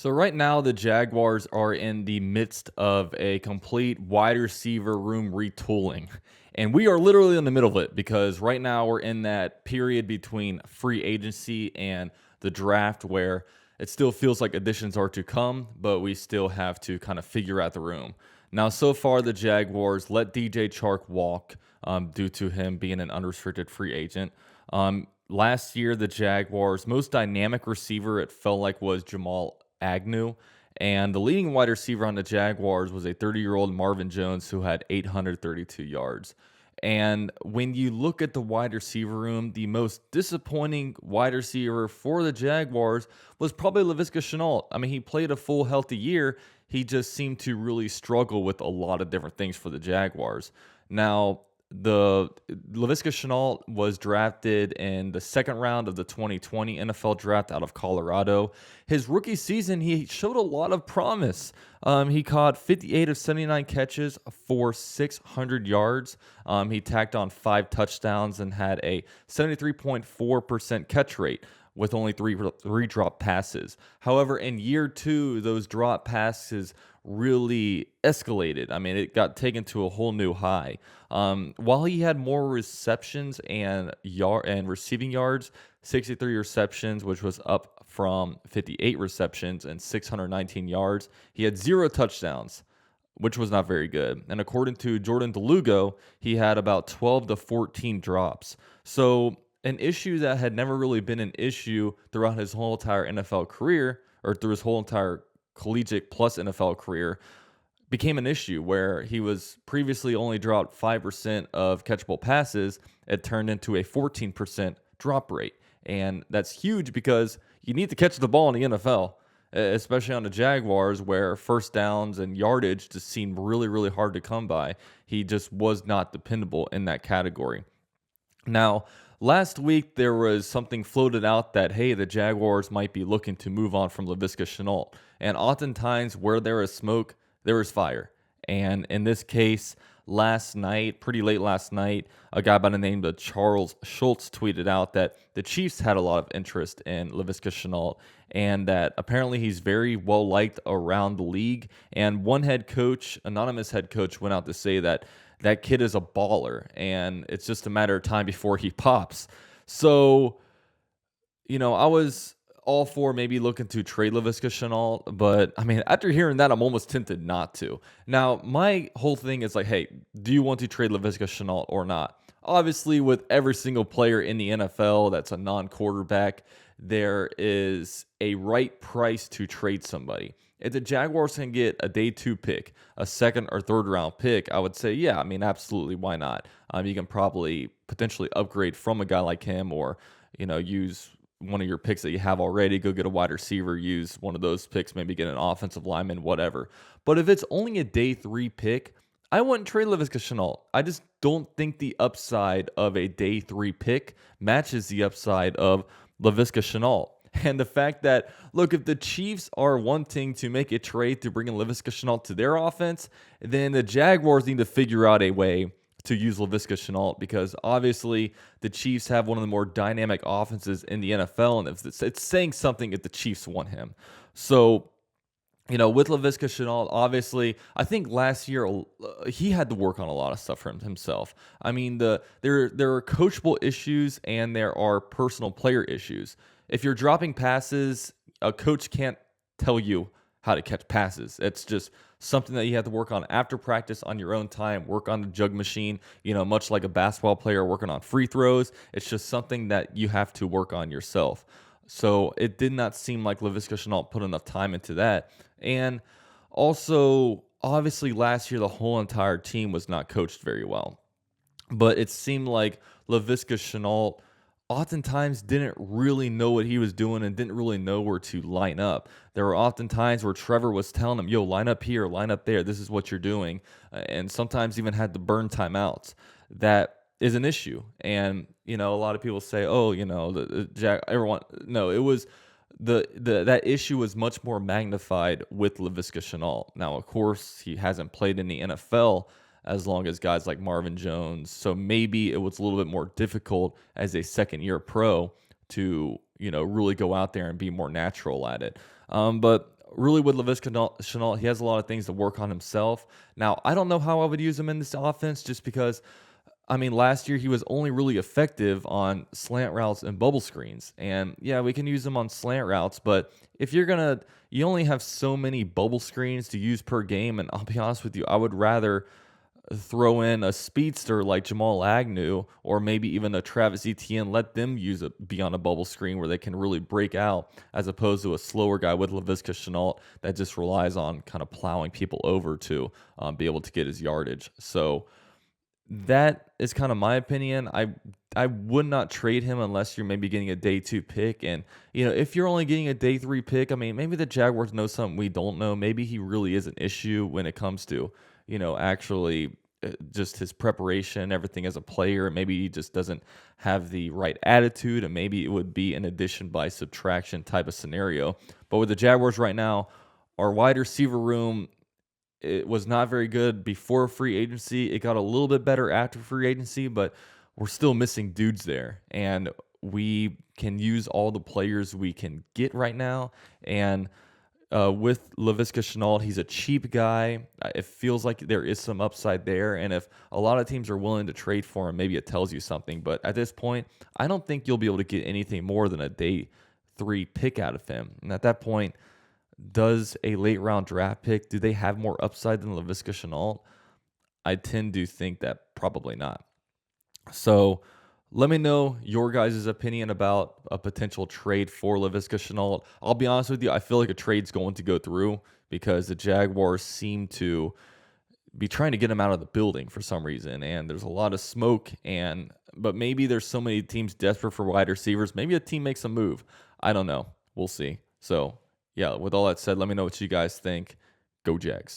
So right now the Jaguars are in the midst of a complete wide receiver room retooling. And we are literally in the middle of it because right now we're in that period between free agency and the draft where it still feels like additions are to come, but we still have to kind of figure out the room. Now, so far, the Jaguars let DJ Chark walk due to him being an unrestricted free agent. Last year, the Jaguars' most dynamic receiver, it felt like, was Jamal Agnew. And the leading wide receiver on the Jaguars was a 30-year-old Marvin Jones who had 832 yards. And when you look at the wide receiver room, the most disappointing wide receiver for the Jaguars was probably Laviska Shenault. I mean, he played a full healthy year. He just seemed to really struggle with a lot of different things for the Jaguars. Now, the Laviska Shenault was drafted in the second round of the 2020 NFL draft out of Colorado. His rookie season, he showed a lot of promise. He caught 58 of 79 catches for 600 yards. He tacked on 5 touchdowns and had a 73.4% catch rate with only three drop passes. However, in year two, those drop passes really escalated. I mean, it got taken to a whole new high. While he had more receptions and receiving yards, 63 receptions, which was up from 58 receptions and 619 yards, he had 0 touchdowns, which was not very good. And according to Jordan DeLugo, he had about 12 to 14 drops. So an issue that had never really been an issue throughout his whole entire NFL career, or through his whole entire collegiate plus NFL career, became an issue where he was previously only dropped 5% of catchable passes. It turned into a 14% drop rate. And that's huge because you need to catch the ball in the NFL, especially on the Jaguars where first downs and yardage just seemed really, really hard to come by. He just was not dependable in that category. Now, last week there was something floated out that, hey, the Jaguars might be looking to move on from Laviska Shenault. And oftentimes where there is smoke, there is fire. And in this case, last night, pretty late last night, a guy by the name of Charles Schultz tweeted out that the Chiefs had a lot of interest in Laviska Shenault and that apparently he's very well liked around the league. And one head coach, anonymous head coach, went out to say that that kid is a baller and it's just a matter of time before he pops. So, I was all for maybe looking to trade Laviska Shenault, but I mean, after hearing that, I'm almost tempted not to. Now, my whole thing is like, hey, do you want to trade Laviska Shenault or not? Obviously, with every single player in the NFL that's a non-quarterback, there is a right price to trade somebody. If the Jaguars can get a day 2 pick, a second or third round pick, I would say, yeah, I mean, absolutely, why not? You can probably potentially upgrade from a guy like him or, use one of your picks that you have already, go get a wide receiver, use one of those picks, maybe get an offensive lineman, whatever. But if it's only a day 3 pick, I wouldn't trade Laviska Shenault. I just don't think the upside of a day 3 pick matches the upside of Laviska Shenault. And the fact that, look, if the Chiefs are wanting to make a trade to bring in Laviska Shenault to their offense, then the Jaguars need to figure out a way to use Laviska Shenault because obviously the Chiefs have one of the more dynamic offenses in the NFL, and it's saying something if the Chiefs want him. So, with Laviska Shenault, obviously, I think last year he had to work on a lot of stuff for himself. I mean, there are coachable issues and there are personal player issues. If you're dropping passes, a coach can't tell you how to catch passes. It's just something that you have to work on after practice on your own time, work on the jug machine, much like a basketball player working on free throws. It's just something that you have to work on yourself. So it did not seem like Laviska Shenault put enough time into that. And also, obviously, last year, the whole entire team was not coached very well. But it seemed like Laviska Shenault oftentimes didn't really know what he was doing and didn't really know where to line up. There were often times where Trevor was telling him, yo, line up here, line up there, this is what you're doing, and sometimes even had to burn timeouts. That is an issue. And, a lot of people say, oh, everyone, no, it was that issue was much more magnified with Laviska Shenault. Now, of course, he hasn't played in the NFL as long as guys like Marvin Jones. So maybe it was a little bit more difficult as a second-year pro to, really go out there and be more natural at it. But really with Laviska Shenault, he has a lot of things to work on himself. Now, I don't know how I would use him in this offense just because, I mean, last year he was only really effective on slant routes and bubble screens. And yeah, we can use him on slant routes, but if you only have so many bubble screens to use per game. And I'll be honest with you, I would rather throw in a speedster like Jamal Agnew or maybe even a Travis Etienne, let them be on a bubble screen where they can really break out, as opposed to a slower guy with Laviska Shenault that just relies on kind of plowing people over to be able to get his yardage. So that is kind of my opinion. I would not trade him unless you're maybe getting a day 2 pick. And, if you're only getting a day 3 pick, I mean, maybe the Jaguars know something we don't know. Maybe he really is an issue when it comes to, actually just his preparation, everything as a player. Maybe he just doesn't have the right attitude, and maybe it would be an addition by subtraction type of scenario. But with the Jaguars right now, our wide receiver room, it was not very good before free agency. It got a little bit better after free agency, but we're still missing dudes there. And we can use all the players we can get right now. And with Laviska Shenault, he's a cheap guy. It feels like there is some upside there. And if a lot of teams are willing to trade for him, maybe it tells you something. But at this point, I don't think you'll be able to get anything more than a day 3 pick out of him. And at that point, does a late round draft pick, do they have more upside than Laviska Shenault? I tend to think that probably not. So let me know your guys' opinion about a potential trade for Laviska Shenault. I'll be honest with you, I feel like a trade's going to go through because the Jaguars seem to be trying to get him out of the building for some reason, and there's a lot of smoke. But maybe there's so many teams desperate for wide receivers. Maybe a team makes a move. I don't know. We'll see. So yeah, with all that said, let me know what you guys think. Go Jags.